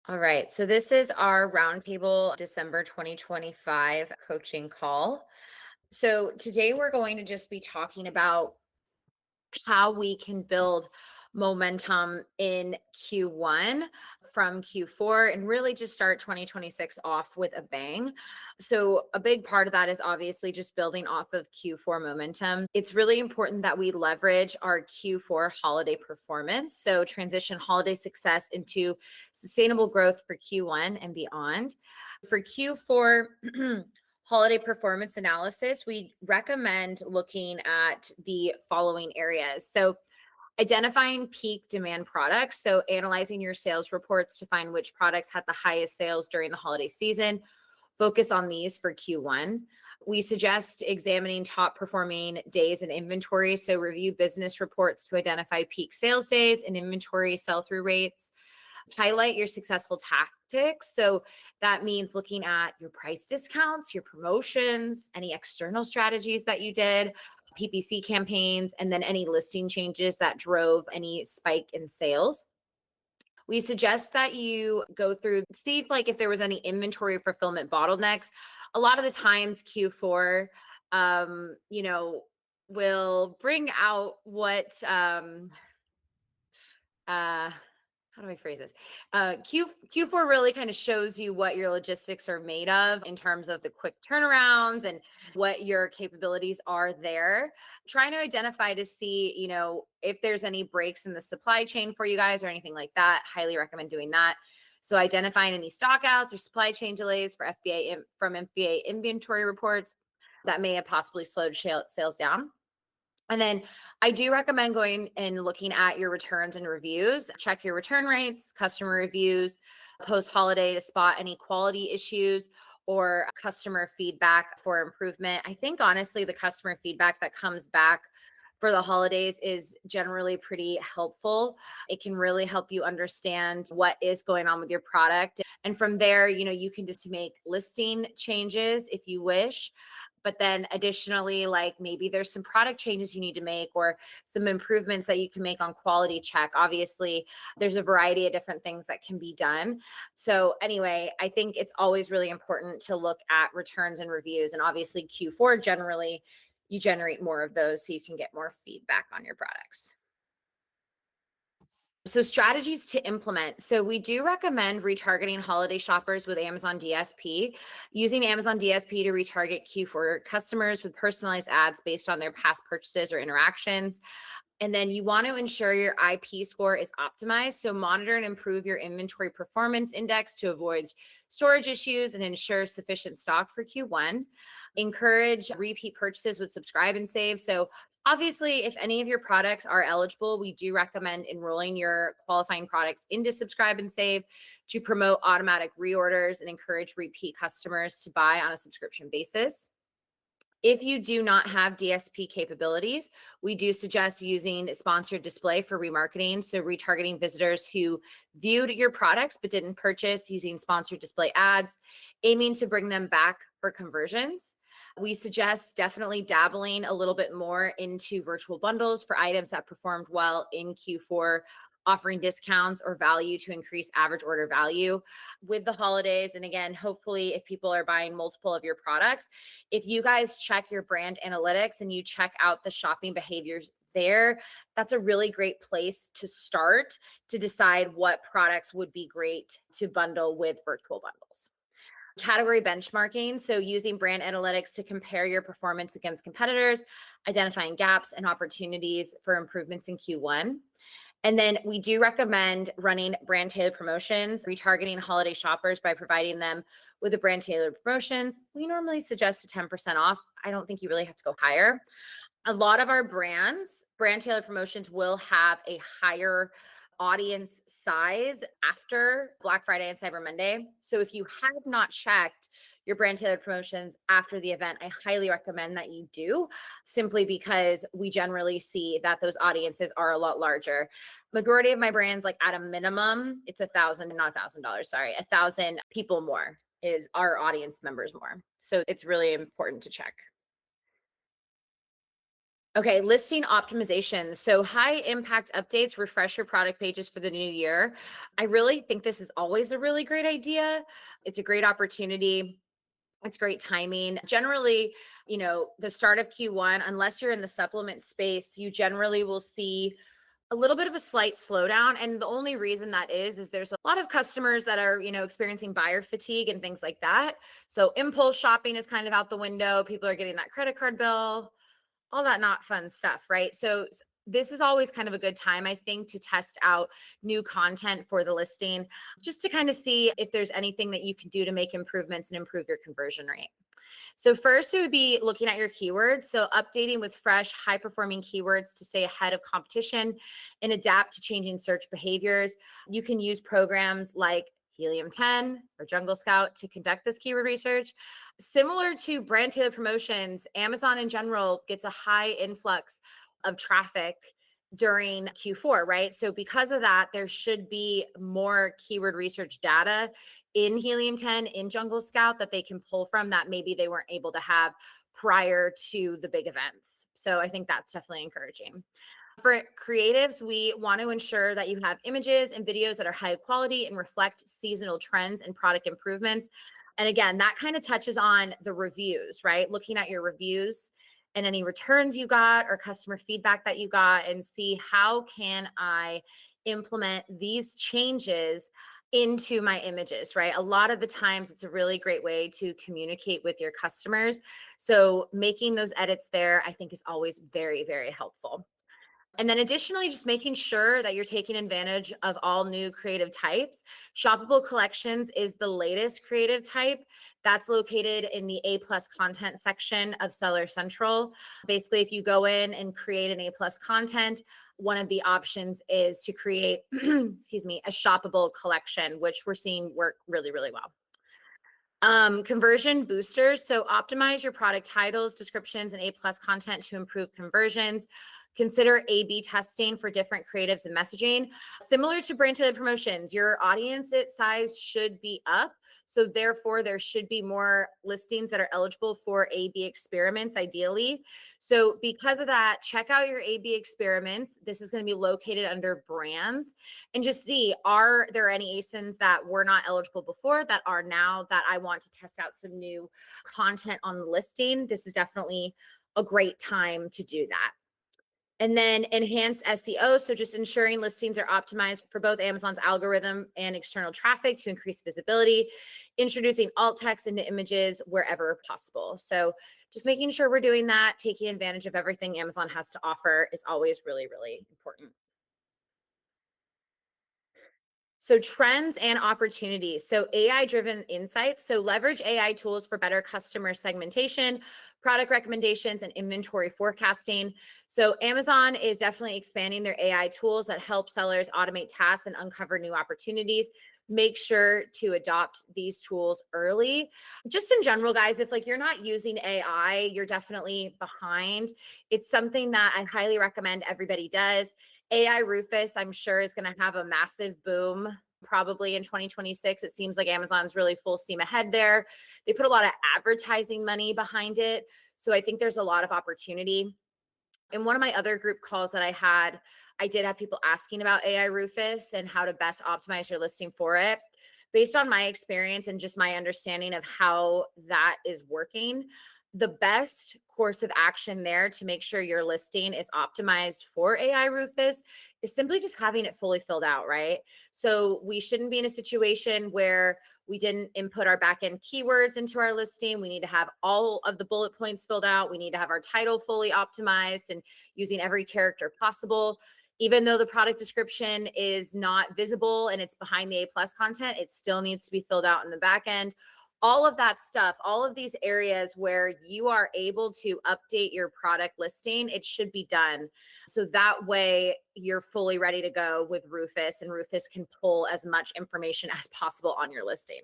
All right. So this is our roundtable December 2025 coaching call. So today we're going to just be talking about how we can build momentum in Q1 from Q4 and really just start 2026 off with a bang. So, a big part of that is obviously just building off of Q4 momentum. It's really important that we leverage our Q4 holiday performance. So, transition holiday success into sustainable growth for Q1 and beyond. For Q4, holiday performance analysis, we recommend looking at the following areas. So, identifying peak demand products. So, analyzing your sales reports to find which products had the highest sales during the holiday season. Focus on these for Q1. We suggest examining top performing days in inventory. So, review business reports to identify peak sales days and inventory sell through rates. Highlight your successful tactics. So that means looking at your price discounts, your promotions, any external strategies that you did, PPC campaigns, and then any listing changes that drove any spike in sales. We suggest that you go through, see if there was any inventory fulfillment bottlenecks. A lot of the times Q4, um, you know, will bring out what uh how do I phrase this? Q4 really kind of shows you what your logistics are made of in terms of the quick turnarounds and what your capabilities are there. Trying to identify to see, if there's any breaks in the supply chain for you guys or anything like that. Highly recommend doing that. So identifying any stockouts or supply chain delays for from FBA inventory reports that may have possibly slowed sales down. And then I do recommend going and looking at your returns and reviews. Check your return rates, customer reviews, post holiday to spot any quality issues or customer feedback for improvement. I think honestly, the customer feedback that comes back for the holidays is generally pretty helpful. It can really help you understand what is going on with your product. And from there, you can just make listing changes if you wish. But then additionally, like maybe there's some product changes you need to make or some improvements that you can make on quality check. Obviously, there's a variety of different things that can be done. So, anyway, I think it's always really important to look at returns and reviews. And obviously, Q4 generally, you generate more of those so you can get more feedback on your products. So, strategies to implement. So, we do recommend retargeting holiday shoppers with Amazon DSP, using Amazon DSP to retarget Q4 customers with personalized ads based on their past purchases or interactions. And then you want to ensure your IP score is optimized. So, monitor and improve your inventory performance index to avoid storage issues and ensure sufficient stock for Q1. Encourage repeat purchases with subscribe and save. So, obviously, if any of your products are eligible, we do recommend enrolling your qualifying products into subscribe and save to promote automatic reorders and encourage repeat customers to buy on a subscription basis. If you do not have DSP capabilities, we do suggest using sponsored display for remarketing. So, retargeting visitors who viewed your products but didn't purchase using sponsored display ads, aiming to bring them back for conversions. We suggest definitely dabbling a little bit more into virtual bundles for items that performed well in Q4, offering discounts or value to increase average order value with the holidays. And again, hopefully, if people are buying multiple of your products, if you guys check your brand analytics and you check out the shopping behaviors there, that's a really great place to start to decide what products would be great to bundle with virtual bundles. Category benchmarking. So, using brand analytics to compare your performance against competitors, identifying gaps and opportunities for improvements in Q1. And then we do recommend running brand tailored promotions, retargeting holiday shoppers by providing them with a brand tailored promotions. We normally suggest a 10% off. I don't think you really have to go higher. A lot of our brand tailored promotions will have a higher audience size after Black Friday and Cyber Monday. So if you have not checked your brand tailored promotions after the event, I highly recommend that you do, simply because we generally see that those audiences are a lot larger. Majority of my brands, like at a minimum, it's $1,000, sorry, 1,000 people more is our audience members more. So it's really important to check. Okay, listing optimization. So high impact updates, refresh your product pages for the new year. I really think this is always a really great idea. It's a great opportunity. It's great timing. Generally, the start of Q1, unless you're in the supplement space, you generally will see a little bit of a slight slowdown. And the only reason that is there's a lot of customers that are, experiencing buyer fatigue and things like that. So impulse shopping is kind of out the window. People are getting that credit card bill, all that not fun stuff, right? So this is always kind of a good time, I think, to test out new content for the listing, just to kind of see if there's anything that you can do to make improvements and improve your conversion rate. So first, it would be looking at your keywords. So updating with fresh, high-performing keywords to stay ahead of competition and adapt to changing search behaviors. You can use programs like Helium 10 or Jungle Scout to conduct this keyword research. Similar to brand tailored promotions, Amazon in general gets a high influx of traffic during Q4, right? So because of that, there should be more keyword research data in Helium 10, in Jungle Scout that they can pull from that maybe they weren't able to have prior to the big events. So I think that's definitely encouraging. For creatives, we want to ensure that you have images and videos that are high quality and reflect seasonal trends and product improvements. And again, that kind of touches on the reviews, right? Looking at your reviews and any returns you got or customer feedback that you got, and see how can I implement these changes into my images, right? A lot of the times it's a really great way to communicate with your customers. So making those edits there, I think, is always very, very helpful. And then additionally, just making sure that you're taking advantage of all new creative types. Shoppable collections is the latest creative type that's located in the A plus content section of Seller Central. Basically, if you go in and create an A plus content, one of the options is to create, excuse me, a shoppable collection, which we're seeing work really, really well. Conversion boosters. So optimize your product titles, descriptions, and A plus content to improve conversions. Consider A/B testing for different creatives and messaging. Similar to brand tailored promotions, your audience size should be up. So therefore, there should be more listings that are eligible for A/B experiments, ideally. So because of that, check out your A/B experiments. This is going to be located under brands, and just see, are there any ASINs that were not eligible before that are now, that I want to test out some new content on the listing? This is definitely a great time to do that. And then enhance SEO. So just ensuring listings are optimized for both Amazon's algorithm and external traffic to increase visibility, introducing alt text into images wherever possible. So just making sure we're doing that, taking advantage of everything Amazon has to offer, is always really, really important. So trends and opportunities. So AI driven insights. So leverage AI tools for better customer segmentation, product recommendations, and inventory forecasting. So Amazon is definitely expanding their AI tools that help sellers automate tasks and uncover new opportunities. Make sure to adopt these tools early. Just in general, guys, if like you're not using AI, you're definitely behind. It's something that I highly recommend everybody does. AI Rufus, I'm sure, is going to have a massive boom probably in 2026. It seems like Amazon's really full steam ahead there. They put a lot of advertising money behind it. So I think there's a lot of opportunity. In one of my other group calls that I had, I did have people asking about AI Rufus and how to best optimize your listing for it. Based on my experience and just my understanding of how that is working, the best course of action there to make sure your listing is optimized for AI Rufus is simply just having it fully filled out, right? So we shouldn't be in a situation where we didn't input our backend keywords into our listing. We need to have all of the bullet points filled out. We need to have our title fully optimized and using every character possible. Even though the product description is not visible and it's behind the A plus content, it still needs to be filled out in the back end. All of that stuff, all of these areas where you are able to update your product listing, it should be done. So that way you're fully ready to go with Rufus, and Rufus can pull as much information as possible on your listing.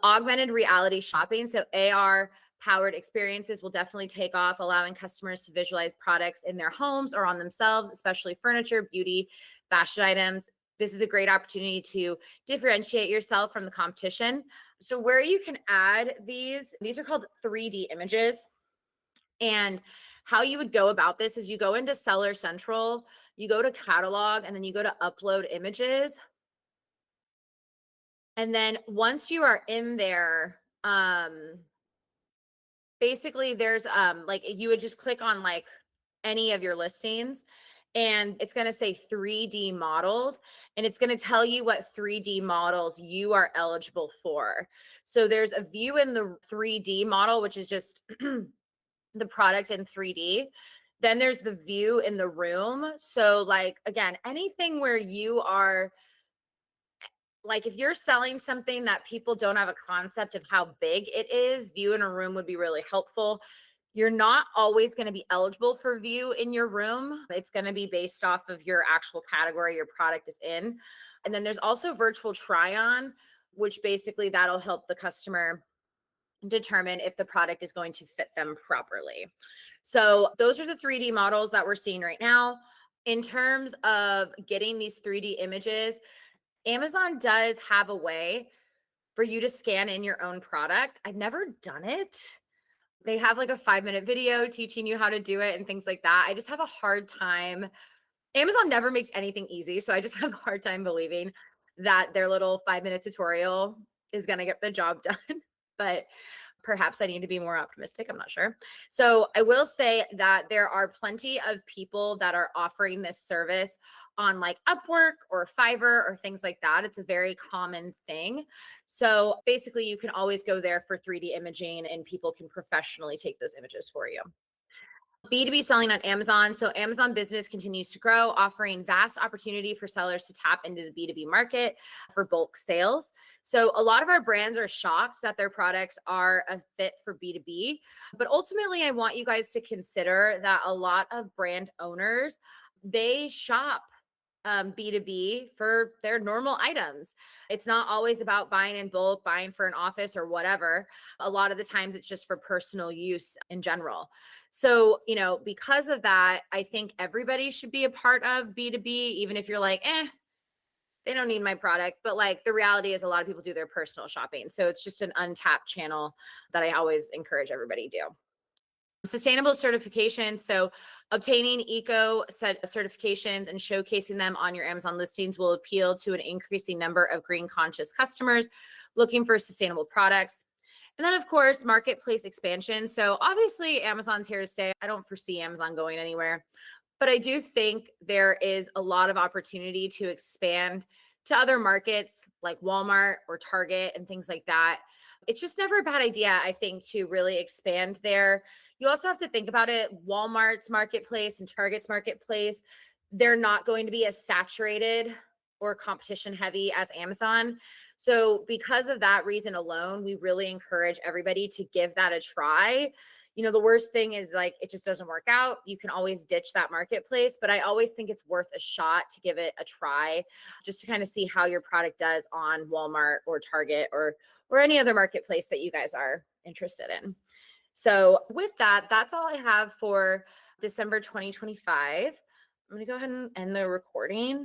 Augmented reality shopping. So AR powered experiences will definitely take off, allowing customers to visualize products in their homes or on themselves, especially furniture, beauty, fashion items. This is a great opportunity to differentiate yourself from the competition. So where you can add these are called 3D images. And how you would go about this is you go into Seller Central, you go to catalog, and then you go to upload images. And then once you are in there, basically there's like you would just click on like any of your listings and it's going to say 3D models and it's going to tell you what 3D models you are eligible for. So there's a view in the 3D model, which is just the product in 3D. Then there's the view in the room. So like again, anything where you are like if you're selling something that people don't have a concept of how big it is, view in a room would be really helpful. You're not always going to be eligible for view in your room. It's going to be based off of your actual category your product is in. And then there's also virtual try on, which basically that'll help the customer determine if the product is going to fit them properly. So those are the 3D models that we're seeing right now. In terms of getting these 3D images, Amazon does have a way for you to scan in your own product. I've never done it. They have like a 5-minute video teaching you how to do it and things like that. I just have a hard time. Amazon never makes anything easy. So I just have a hard time believing that their little 5-minute tutorial is going to get the job done. But perhaps I need to be more optimistic. I'm not sure. So I will say that there are plenty of people that are offering this service on like Upwork or Fiverr or things like that. It's a very common thing. So basically, you can always go there for 3D imaging and people can professionally take those images for you. B2B selling on Amazon. So Amazon business continues to grow, offering vast opportunity for sellers to tap into the B2B market for bulk sales. So a lot of our brands are shocked that their products are a fit for B2B. But ultimately, I want you guys to consider that a lot of brand owners, they shop B2B for their normal items. It's not always about buying in bulk, buying for an office or whatever. A lot of the times it's just for personal use in general. So, because of that, I think everybody should be a part of B2B, even if you're like, they don't need my product. But like the reality is a lot of people do their personal shopping. So it's just an untapped channel that I always encourage everybody to do. Sustainable certification. So obtaining eco certifications and showcasing them on your Amazon listings will appeal to an increasing number of green conscious customers looking for sustainable products. And then, of course, marketplace expansion. So obviously, Amazon's here to stay. I don't foresee Amazon going anywhere, but I do think there is a lot of opportunity to expand to other markets like Walmart or Target and things like that. It's just never a bad idea, I think, to really expand there. You also have to think about it. Walmart's marketplace and Target's marketplace, they're not going to be as saturated or competition heavy as Amazon. So, because of that reason alone, we really encourage everybody to give that a try. The worst thing is like it just doesn't work out. You can always ditch that marketplace, but I always think it's worth a shot to give it a try just to kind of see how your product does on Walmart or Target or any other marketplace that you guys are interested in. So with that, that's all I have for December 2025. I'm going to go ahead and end the recording.